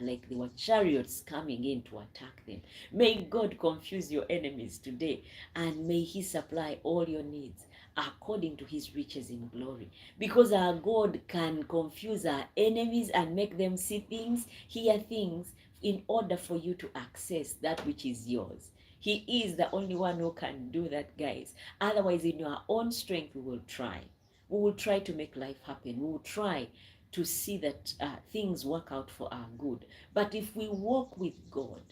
like there were chariots coming in to attack them. May God confuse your enemies today, and may He supply all your needs according to His riches in glory. Because our God can confuse our enemies and make them see things, hear things, in order for you to access that which is yours. He is the only one who can do that, guys. Otherwise, in our own strength, we will try. We will try to make life happen. We will try to see that things work out for our good. But if we walk with God,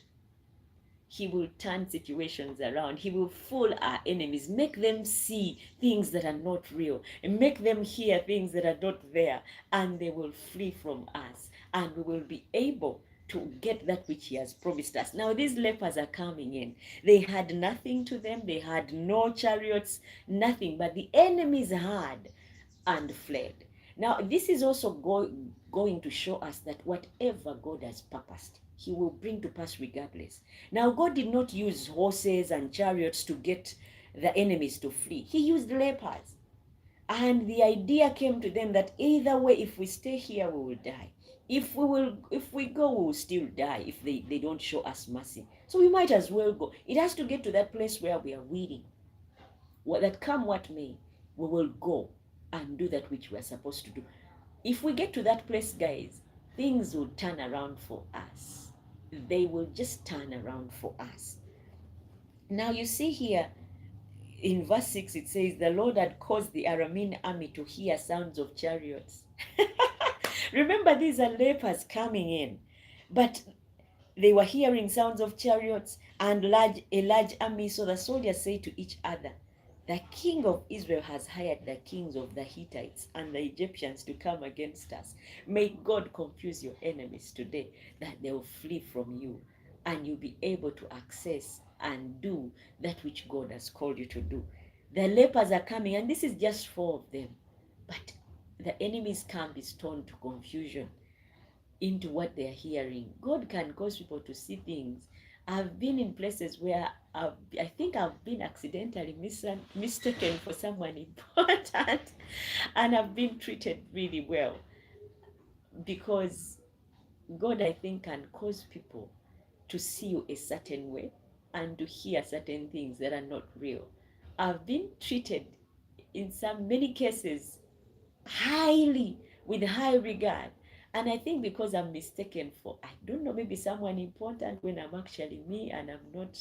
He will turn situations around. He will fool our enemies, make them see things that are not real, and make them hear things that are not there, and they will flee from us, and we will be able to get that which He has promised us. Now, these lepers are coming in. They had nothing to them, they had no chariots, nothing, but the enemies had and fled. Now, this is also going to show us that whatever God has purposed, He will bring to pass regardless. Now, God did not use horses and chariots to get the enemies to flee. He used lepers. And the idea came to them that either way, if we stay here, we will die. If we go, we will still die if they don't show us mercy. So we might as well go. It has to get to that place where we are willing. That come what may, we will go and do that which we are supposed to do. If we get to that place, guys, things will turn around for us. They will just turn around for us. Now you see here in verse 6, it says, the Lord had caused the Aramean army to hear sounds of chariots. Remember, these are lepers coming in, but they were hearing sounds of chariots and a large army. So the soldiers say to each other, the king of Israel has hired the kings of the Hittites and the Egyptians to come against us. May God confuse your enemies today, that they will flee from you, and you'll be able to access and do that which God has called you to do. The lepers are coming, and this is just 4 of them. But the enemy's camp is turned to confusion into what they're hearing. God can cause people to see things. I've been in places where I think I've been accidentally mistaken for someone important, and I've been treated really well, because God, I think, can cause people to see you a certain way and to hear certain things that are not real. I've been treated in many cases highly, with high regard. And I think because I'm mistaken for, I don't know, maybe someone important, when I'm actually me and I'm not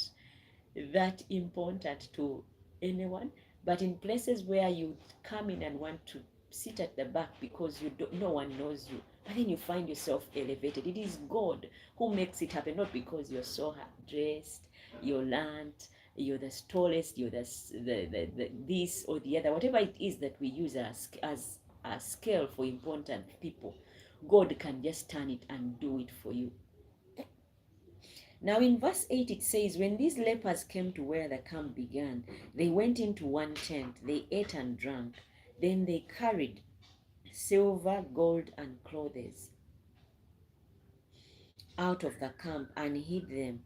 that important to anyone. But in places where you come in and want to sit at the back because no one knows you, but then you find yourself elevated. It is God who makes it happen, not because you're so dressed, you're learned, you're the tallest, you're the this or the other, whatever it is that we use as a scale for important people. God can just turn it and do it for you. Now in verse 8 it says, when these lepers came to where the camp began, they went into one tent, they ate and drank. Then they carried silver, gold, and clothes out of the camp and hid them.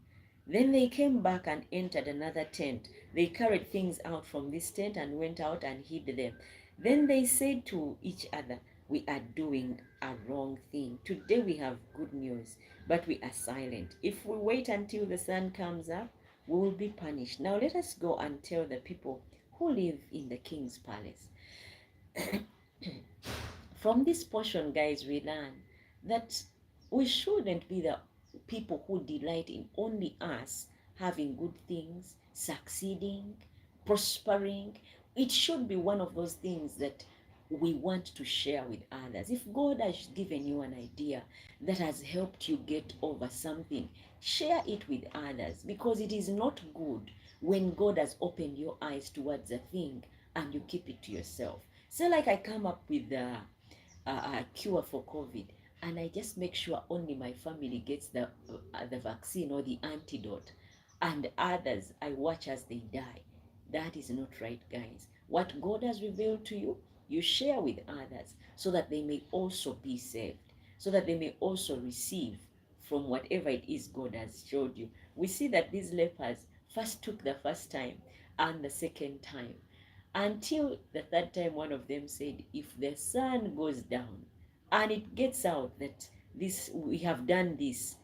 Then they came back and entered another tent. They carried things out from this tent and went out and hid them. Then they said to each other, we are doing a wrong thing. Today we have good news, but we are silent. If we wait until the sun comes up, we will be punished. Now let us go and tell the people who live in the king's palace. From this portion, guys, we learn that we shouldn't be the people who delight in only us having good things, succeeding, prospering. It should be one of those things that we want to share with others. If God has given you an idea that has helped you get over something, share it with others, because it is not good when God has opened your eyes towards a thing and you keep it to yourself. So like I come up with a cure for COVID, and I just make sure only my family gets the vaccine or the antidote, and others I watch as they die. That is not right, guys. What God has revealed to you, you share with others so that they may also be saved, so that they may also receive from whatever it is God has showed you. We see that these lepers first took the first time and the second time, until the third time one of them said, if the sun goes down and it gets out that this, we have done this,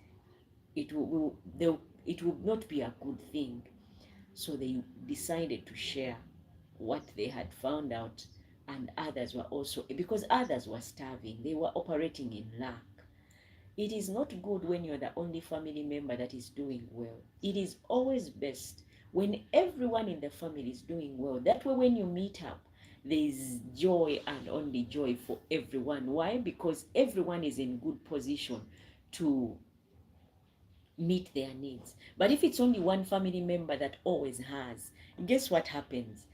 it will not be a good thing. So they decided to share what they had found out, and others were also, because others were starving, they were operating in lack. It is not good when you're the only family member that is doing well. It is always best when everyone in the family is doing well. That way, when you meet up, there is joy and only joy for everyone. Why? Because everyone is in good position to meet their needs. But if it's only one family member that always has, guess what happens?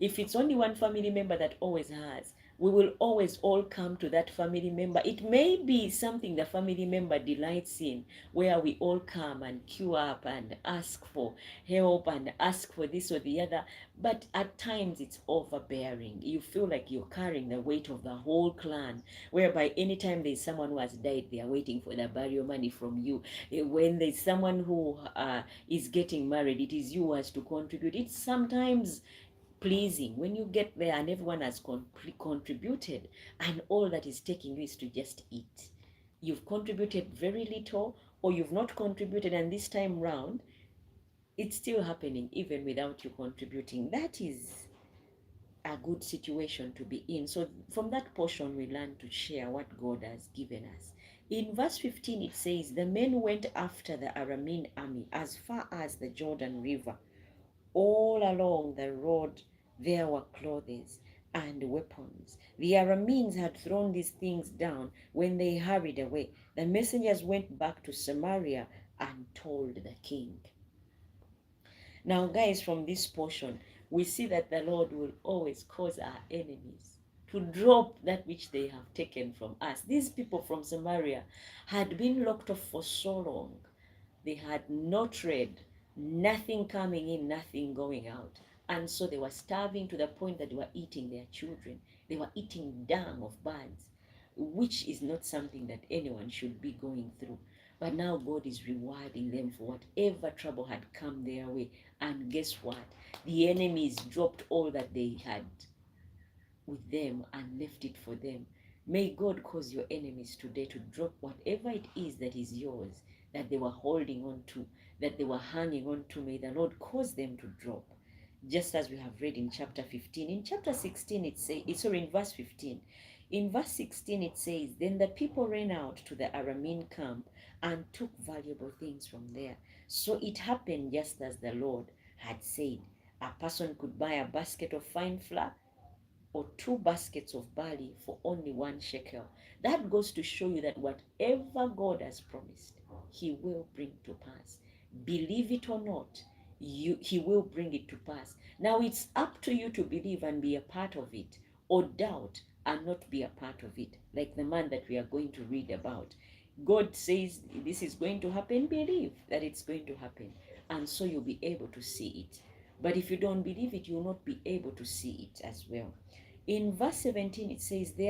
If it's only one family member that always has, we will always all come to that family member. It may be something the family member delights in, where we all come and queue up and ask for help and ask for this or the other. But at times it's overbearing. You feel like you're carrying the weight of the whole clan, whereby anytime there's someone who has died, they are waiting for the burial money from you. When there's someone who is getting married, it is you who has to contribute. It's sometimes pleasing when you get there and everyone has contributed, and all that is taking you is to just eat. You've contributed very little, or you've not contributed, and this time round it's still happening even without you contributing. That is a good situation to be in. So from that portion we learn to share what God has given us. In verse 15 it says, the men went after the Aramean army as far as the Jordan River. All along the road there were clothes and weapons. The Arameans had thrown these things down when they hurried away. The messengers went back to Samaria and told the king. Now, guys, from this portion, we see that the Lord will always cause our enemies to drop that which they have taken from us. These people from Samaria had been locked off for so long. They had no trade, nothing coming in, nothing going out. And so they were starving to the point that they were eating their children. They were eating dung of birds, which is not something that anyone should be going through. But now God is rewarding them for whatever trouble had come their way. And guess what? The enemies dropped all that they had with them and left it for them. May God cause your enemies today to drop whatever it is that is yours, that they were holding on to, that they were hanging on to. May the Lord cause them to drop. Just as we have read in chapter 15. In chapter 16, in verse 15. In verse 16, it says, then the people ran out to the Aramean camp and took valuable things from there. So it happened just as the Lord had said. A person could buy a basket of fine flour or 2 baskets of barley for only 1 shekel. That goes to show you that whatever God has promised, he will bring to pass. Believe it or not, he will bring it to pass. Now it's up to you to believe and be a part of it, or doubt and not be a part of it, like the man that we are going to read about. God says this is going to happen, believe that it's going to happen, and so you'll be able to see it. But if you don't believe it, you'll not be able to see it as well. In verse 17 it says, there